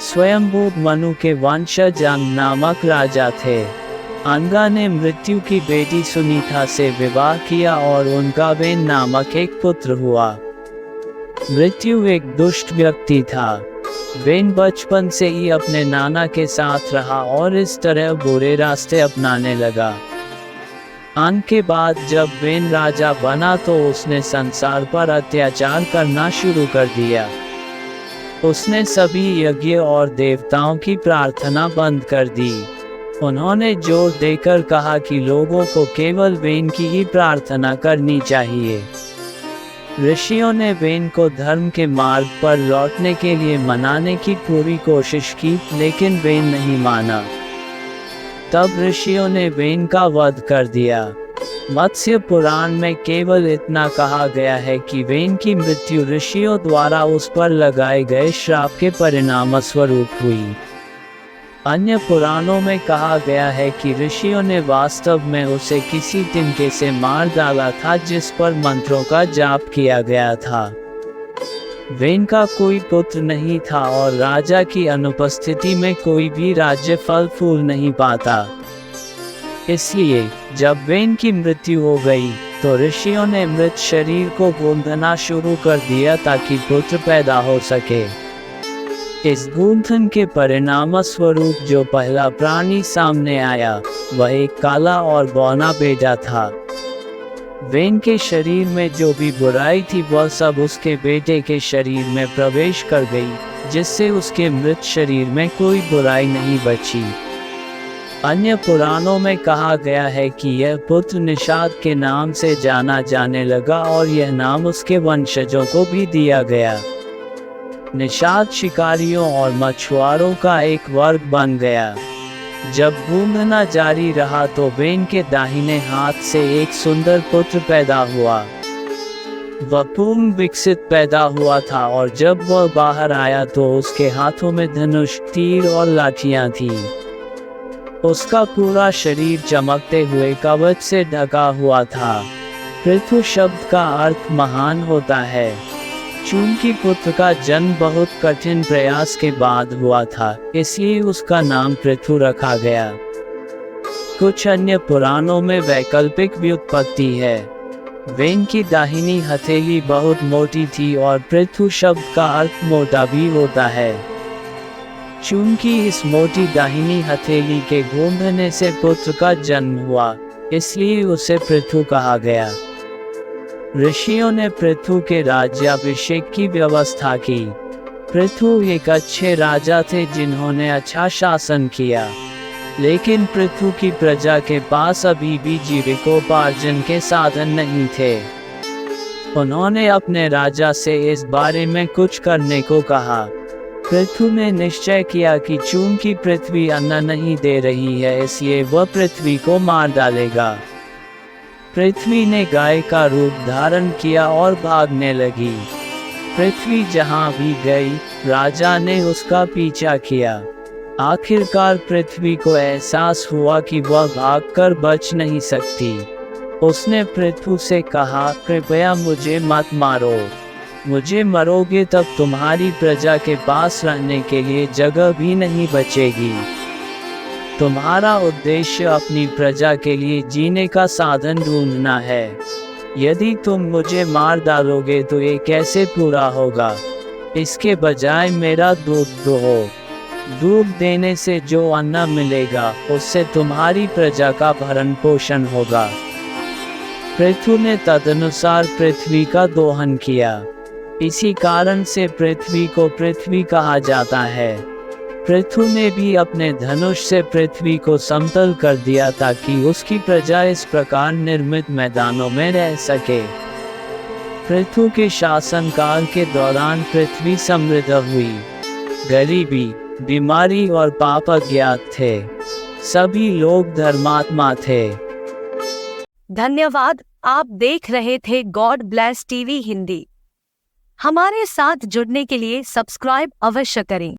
स्वयंभू मनु के वंशज अंग नामक राजा थे। अंगा ने मृत्यु की बेटी सुनीता से विवाह किया और उनका वेन नामक एक पुत्र हुआ। मृत्यु एक दुष्ट व्यक्ति था। वेन बचपन से ही अपने नाना के साथ रहा और इस तरह बुरे रास्ते अपनाने लगा। अंग के बाद जब वेन राजा बना तो उसने संसार पर अत्याचार करना शुरू कर दिया। उसने सभी यज्ञ और देवताओं की प्रार्थना बंद कर दी। उन्होंने जोर देकर कहा कि लोगों को केवल वेन की ही प्रार्थना करनी चाहिए। ऋषियों ने वेन को धर्म के मार्ग पर लौटने के लिए मनाने की पूरी कोशिश की, लेकिन वेन नहीं माना। तब ऋषियों ने वेन का वध कर दिया। मत्स्य पुराण में केवल इतना कहा गया है कि वेन की मृत्यु ऋषियों द्वारा उस पर लगाए गए श्राप के परिणामस्वरूप हुई। अन्य पुराणों में कहा गया है कि ऋषियों ने वास्तव में उसे किसी तिनके से मार डाला था जिस पर मंत्रों का जाप किया गया था। वेन का कोई पुत्र नहीं था और राजा की अनुपस्थिति में कोई भी राज्य फल फूल नहीं पाता। इसलिए जब वेन की मृत्यु हो गई तो ऋषियों ने मृत शरीर को गूंथना शुरू कर दिया ताकि पुत्र पैदा हो सके। इस गूंथन के परिणामस्वरूप जो पहला प्राणी सामने आया वह एक काला और बौना बेटा था। वेन के शरीर में जो भी बुराई थी वह सब उसके बेटे के शरीर में प्रवेश कर गई, जिससे उसके मृत शरीर में कोई बुराई नहीं बची। अन्य पुराणों में कहा गया है कि यह पुत्र निषाद के नाम से जाना जाने लगा और यह नाम उसके वंशजों को भी दिया गया। निषाद शिकारियों और मछुआरों का एक वर्ग बन गया। जब गूंथना जारी रहा तो वेन के दाहिने हाथ से एक सुंदर पुत्र पैदा हुआ। वह पूर्ण विकसित पैदा हुआ था और जब वह बाहर आया तो उसके हाथों में धनुष, तीर और लाठियां थीं। उसका पूरा शरीर चमकते हुए कवच से ढका हुआ था। पृथु शब्द का अर्थ महान होता है। चूंकि पुत्र का जन्म बहुत कठिन प्रयास के बाद हुआ था, इसलिए उसका नाम पृथु रखा गया। कुछ अन्य पुराणों में वैकल्पिक व्युत्पत्ति है। वेन की दाहिनी हथेली बहुत मोटी थी और पृथु शब्द का अर्थ मोटा भी होता है। चूंकि इस मोटी दाहिनी हथेली के गूंथने से पुत्र का जन्म हुआ, इसलिए उसे पृथु कहा गया। ऋषियों ने पृथु के राज्याभिषेक की व्यवस्था की। पृथु एक अच्छे राजा थे जिन्होंने अच्छा शासन किया, लेकिन पृथु की प्रजा के पास अभी भी जीविकोपार्जन के साधन नहीं थे। उन्होंने अपने राजा से इस बारे में कुछ करने को कहा। पृथु ने निश्चय किया कि चूंकि पृथ्वी अन्न नहीं दे रही है, इसलिए वह पृथ्वी को मार डालेगा। पृथ्वी ने गाय का रूप धारण किया और भागने लगी। पृथ्वी जहां भी गई, राजा ने उसका पीछा किया। आखिरकार पृथ्वी को एहसास हुआ कि वह भागकर बच नहीं सकती। उसने पृथु से कहा, कृपया मुझे मत मारो। मुझे मरोगे तब तुम्हारी प्रजा के पास रहने के लिए जगह भी नहीं बचेगी। तुम्हारा उद्देश्य अपनी प्रजा के लिए जीने का साधन ढूंढना है। यदि तुम मुझे मार डालोगे तो ये कैसे पूरा होगा? इसके बजाय मेरा दूध दो। दूध देने से जो अन्न मिलेगा उससे तुम्हारी प्रजा का भरण पोषण होगा। पृथु ने तदनुसार पृथ्वी का दोहन किया। इसी कारण से पृथ्वी को पृथ्वी कहा जाता है। पृथु ने भी अपने धनुष से पृथ्वी को समतल कर दिया ताकि उसकी प्रजा इस प्रकार निर्मित मैदानों में रह सके। पृथु के शासनकाल के दौरान पृथ्वी समृद्ध हुई। गरीबी, बीमारी और पाप अज्ञात थे। सभी लोग धर्मात्मा थे। धन्यवाद। आप देख रहे थे गॉड ब्लेस टीवी हिंदी। हमारे साथ जुड़ने के लिए सब्सक्राइब अवश्य करें।